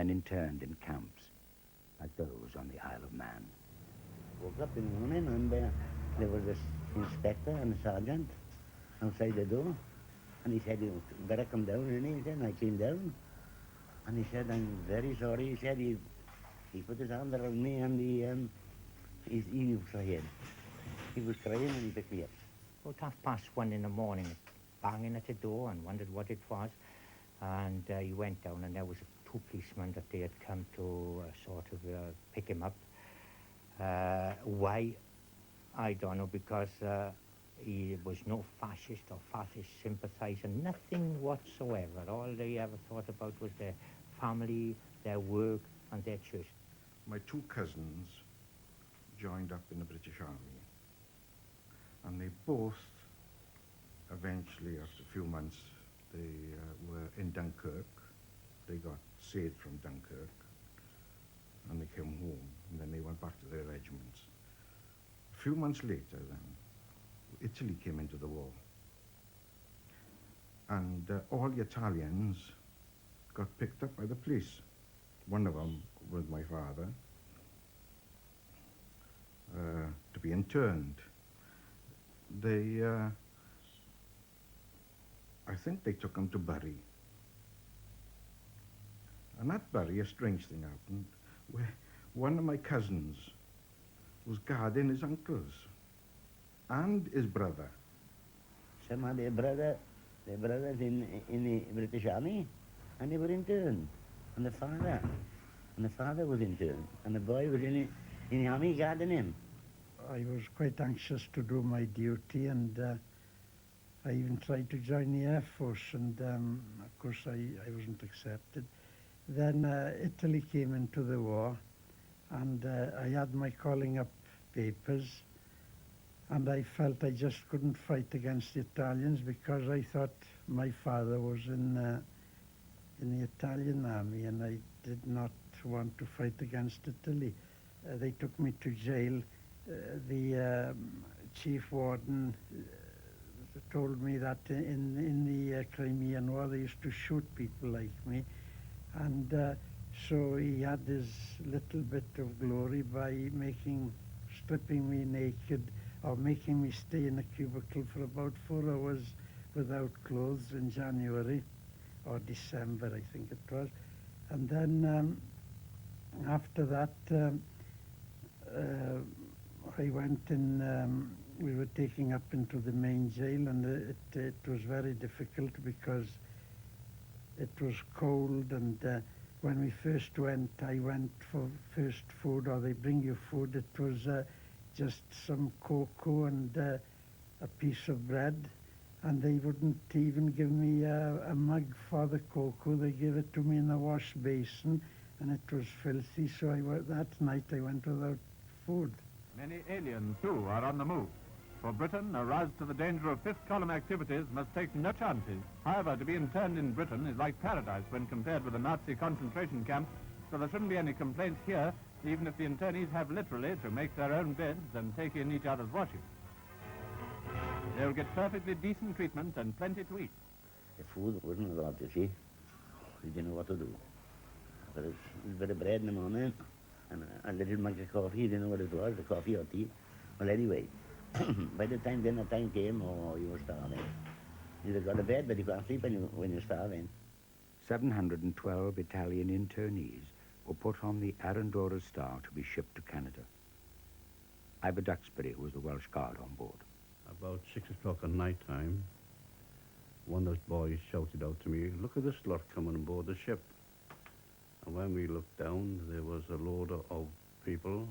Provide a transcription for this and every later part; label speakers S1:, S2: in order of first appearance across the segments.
S1: then interned in camps, like those on the Isle of Man.
S2: Woke up in the morning and there was this inspector and a sergeant outside the door. And he said, you better come down, and he said, and I came down. And he said, I'm very sorry. He said, he put his arm around me and he was crying. He was crying and he picked me up.
S3: About 1:30 in the morning, banging at the door and wondered what it was. And he went down and there was two policemen that they had come to pick him up. Why? I don't know, because he was no fascist or fascist sympathizer, nothing whatsoever. All they ever thought about was their family, their work, and their church.
S4: My two cousins joined up in the British Army, and they both, eventually, after a few months, they were in Dunkirk. They got saved from Dunkirk, and they came home, and then they went back to their regiments. A few months later, then, Italy came into the war. And all the Italians got picked up by the police. One of them was my father, to be interned. They, I think they took him to Bardi. And at Bardi, a strange thing happened, where one of my cousins was guarding his uncles and his brother.
S2: Some of their brothers in the British Army, and they were interned. And the father was interned, and the boy was in the army guarding him.
S5: I was quite anxious to do my duty, and I even tried to join the Air Force, and of course I wasn't accepted. Then Italy came into the war, and I had my calling up papers, and I felt I just couldn't fight against the Italians because I thought my father was in the Italian army, and I did not want to fight against Italy. They took me to jail. The chief warden told me that in the Crimean War they used to shoot people like me, and so he had his little bit of glory by stripping me naked or making me stay in a cubicle for about 4 hours without clothes in January or December, I think it was. And then after that, I went in, we were taken up into the main jail, and it was very difficult because it was cold, and when we first went, I went for first food, or they bring you food. It was just some cocoa and a piece of bread, and they wouldn't even give me a mug for the cocoa. They gave it to me in a wash basin, and it was filthy, so that night I went without food.
S6: Many aliens, too, are on the move. For Britain, aroused to the danger of fifth column activities, must take no chances. However, to be interned in Britain is like paradise when compared with a Nazi concentration camp, so there shouldn't be any complaints here, even if the internees have literally to make their own beds and take in each other's washing. They'll get perfectly decent treatment and plenty to eat.
S2: The food wasn't a lot, you see. We didn't know what to do. But it was a bit of bread in the morning, and a little mug of coffee. You didn't know what it was, the coffee or tea. Well, anyway, by the time dinner time came, you were starving. You'd got to bed, but you can't sleep when you're starving.
S1: 712 Italian internees were put on the Arandora Star to be shipped to Canada. Ivor Duxbury was the Welsh guard on board.
S7: About 6 o'clock at night time, one of those boys shouted out to me, "Look at this lot coming aboard the ship." And when we looked down, there was a load of people,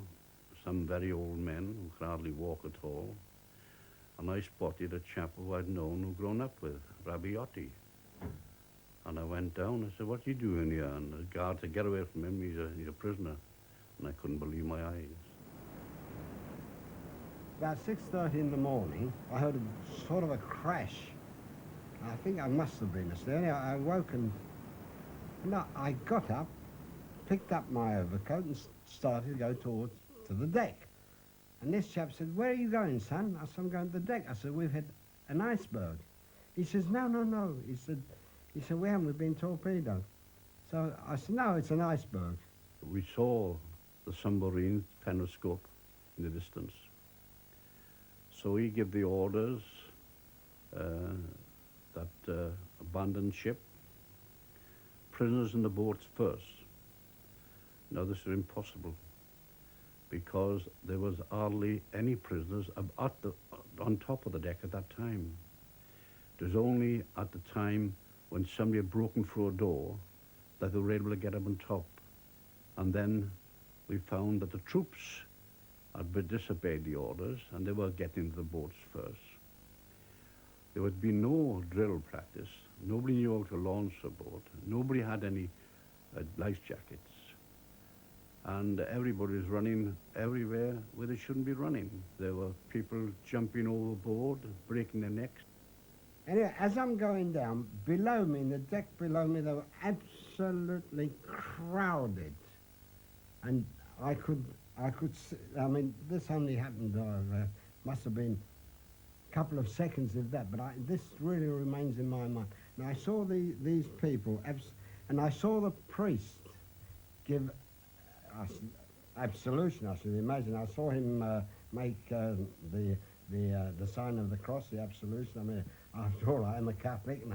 S7: some very old men who could hardly walk at all. And I spotted a chap who I'd known, who'd grown up with, Rabiotti. And I went down and said, "What are you doing here?" And the guard said, "Get away from him, he's a prisoner." And I couldn't believe my eyes.
S8: About 6:30 in the morning, I heard a sort of a crash. I think I must have been asleep. Anyway, I woke and I got up, picked up my overcoat and started to go to the deck. And this chap said, "Where are you going, son?" I said, "I'm going to the deck." I said, "We've hit an iceberg." He says, No. He said, we haven't, we've been torpedoed. So I said, no, it's an iceberg.
S7: We saw the submarine periscope in the distance. So he gave the orders that abandon ship, prisoners in the boats first. Now this is impossible because there was hardly any prisoners on top of the deck at that time. It was only at the time when somebody had broken through a door that they were able to get up on top. And then we found that the troops had disobeyed the orders and they were getting into the boats first. There would be no drill practice. Nobody knew how to launch a boat. Nobody had any life jackets. And everybody was running everywhere where they shouldn't be running. There were people jumping overboard, breaking their necks.
S8: Anyway, as I'm going down, below me, in the deck below me, they were absolutely crowded. And I could see, I mean, this only happened, must have been a couple of seconds of that, but this really remains in my mind. And I saw these people, and I saw the priest give absolution, I should imagine. I saw him make the sign of the cross, the absolution. I mean, after all, I'm a Catholic, and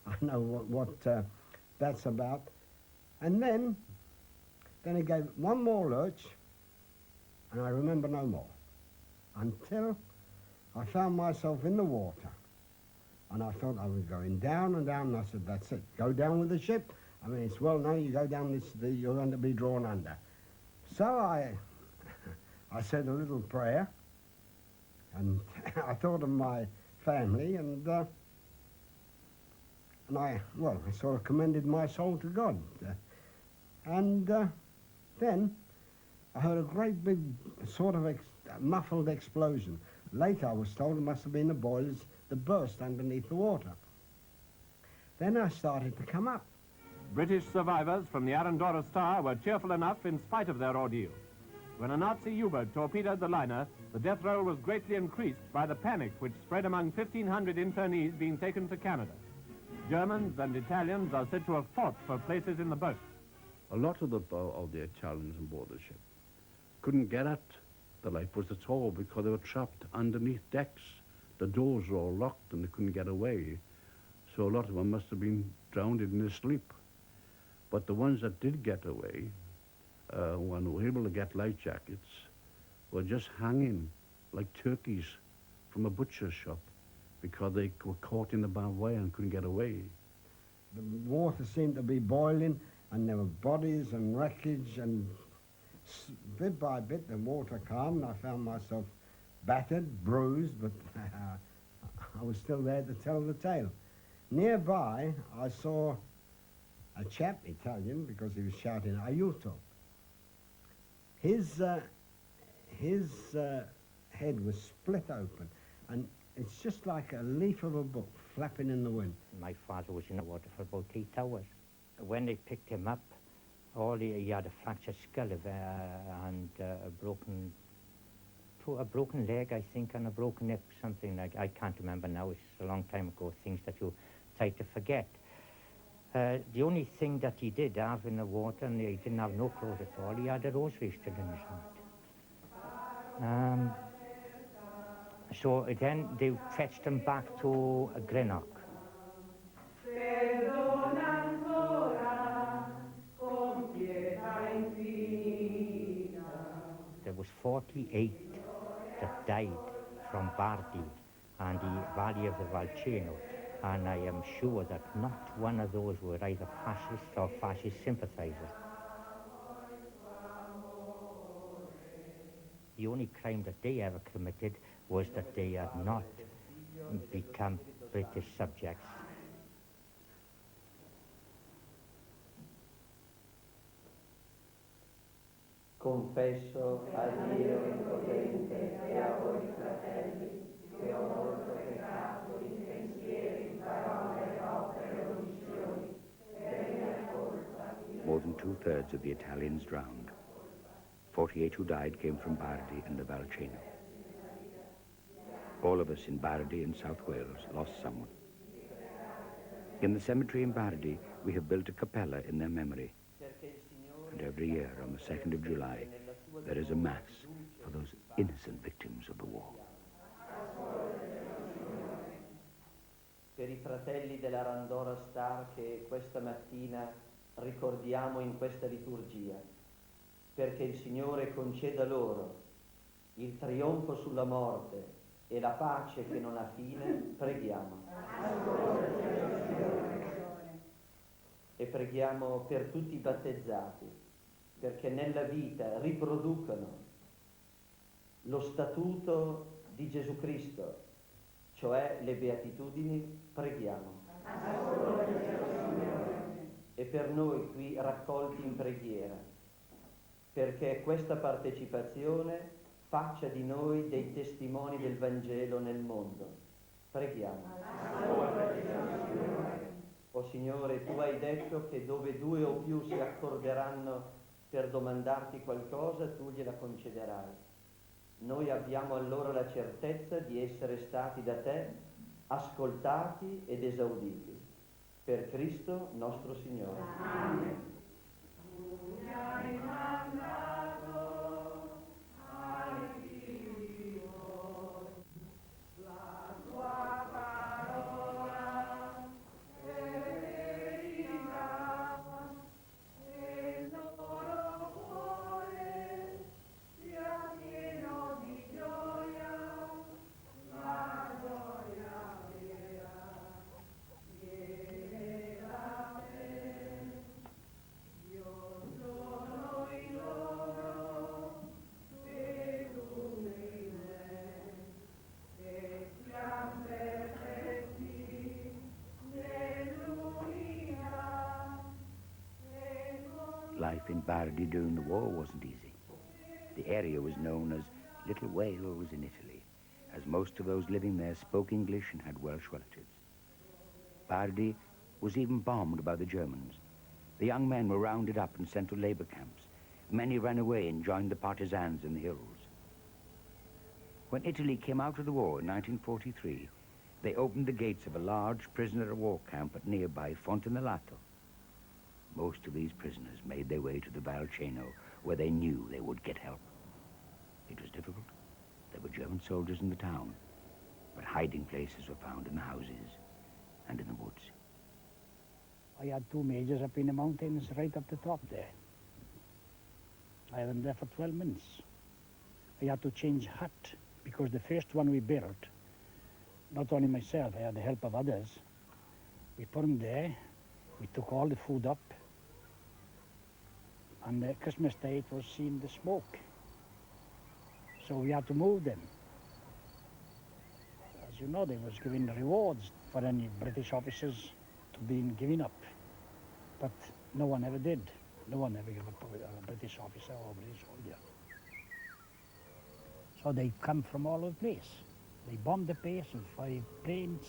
S8: I know what that's about. And then he gave one more lurch, and I remember no more, until I found myself in the water. And I thought I was going down and down, and I said, that's it, go down with the ship. I mean, it's well known, you go down this, you're going to be drawn under. So I said a little prayer, and I thought of my family, and I sort of commended my soul to God. Then I heard a great big sort of muffled explosion. Later I was told it must have been the boilers that burst underneath the water. Then I started to come up.
S6: British survivors from the Arandora Star were cheerful enough in spite of their ordeal. When a Nazi U-boat torpedoed the liner, the death roll was greatly increased by the panic which spread among 1,500 internees being taken to Canada. Germans and Italians are said to have fought for places in the boat.
S7: A lot of the Italians on board the ship couldn't get at the lifeboats at all because they were trapped underneath decks. The doors were all locked and they couldn't get away. So a lot of them must have been drowned in their sleep. But the ones that did get away, when they were able to get life jackets, were just hanging like turkeys from a butcher's shop because they were caught in the barbed wire and couldn't get away.
S8: The water seemed to be boiling, and there were bodies and wreckage, and bit by bit the water calmed. I found myself battered, bruised, but I was still there to tell the tale. Nearby, I saw a chap, Italian, because he was shouting, aiuto. His head was split open, and it's just like a leaf of a book flapping in the wind.
S3: My father was in the water for about 8 hours. When they picked him up, he had a fractured skull and a broken leg, I think, and a broken hip, something like. I can't remember now. It's a long time ago. Things that you try to forget. The only thing that he did have in the water, and he didn't have no clothes at all, he had a rosary still in his hand. So then they fetched him back to Greenock. There was 48 that died from Bardi and the Valley of the Volcano. And I am sure that not one of those were either fascists or fascist sympathizers. The only crime that they ever committed was that they had not become British subjects.
S9: Confesso a Dio impotente e a voi fratelli che ho molto peccato in pensieri, parole, opere, omissioni, per mia colpa.
S1: More than 2/3 of the Italians drowned. 48 who died came from Bardi and the Volcano. All of us in Bardi in South Wales lost someone. In the cemetery in Bardi, we have built a capella in their memory. And every year, on the 2nd of July, there is a mass for those innocent victims of the war.
S9: Per I fratelli della Randora Star che questa mattina ricordiamo in questa liturgia, perché il Signore conceda loro il trionfo sulla morte e la pace che non ha fine, preghiamo. E preghiamo per tutti i battezzati, perché nella vita riproducano lo statuto di Gesù Cristo, cioè le beatitudini, preghiamo. E per noi qui raccolti in preghiera, perché questa partecipazione faccia di noi dei testimoni del Vangelo nel mondo. Preghiamo. O Signore, tu hai detto che dove 2 o più si accorderanno per domandarti qualcosa, tu gliela concederai. Noi abbiamo allora la certezza di essere stati da te ascoltati ed esauditi. Per Cristo nostro Signore. Amen.
S1: Life in Bardi during the war wasn't easy. The area was known as Little Wales in Italy, as most of those living there spoke English and had Welsh relatives. Bardi was even bombed by the Germans. The young men were rounded up and sent to labor camps. Many ran away and joined the partisans in the hills. When Italy came out of the war in 1943, they opened the gates of a large prisoner of war camp at nearby Fontenellato. Most of these prisoners made their way to the Valceno, where they knew they would get help. It was difficult. There were German soldiers in the town, but hiding places were found in the houses and in the woods.
S10: I had 2 majors up in the mountains right up the top there. I had them there for 12 months. I had to change hut because the first one we built, not only myself, I had the help of others. We put them there, we took all the food up, and Christmas Day it was seeing the smoke. So we had to move them. As you know, they was giving rewards for any British officers to being given up. But no one ever did. No one ever gave up a British officer or British soldier. So they come from all over the place. They bombed the place with 5 planes.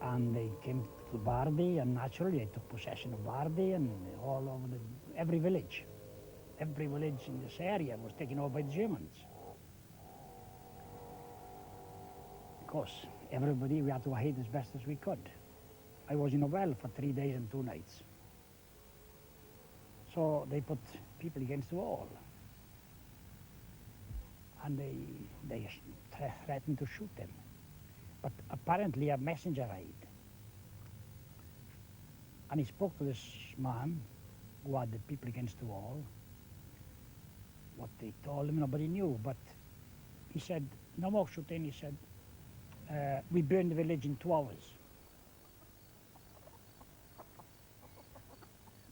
S10: And they came to Bardi, and naturally they took possession of Bardi and all over every village. Every village in this area was taken over by the Germans. Of course, everybody, we had to hide as best as we could. I was in a well for 3 days and 2 nights. So they put people against the wall. And they threatened to shoot them. But apparently a messenger arrived. And he spoke to this man who had the people against the wall. What they told him, nobody knew, but he said, no more shooting, he said, we burned the village in 2 hours.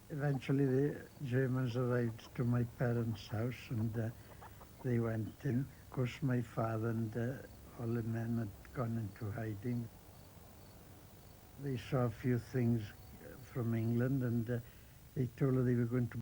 S5: Eventually the Germans arrived to my parents' house, and they went in. Of course, my father and all the men had gone into hiding. They saw a few things from England, and they told her they were going to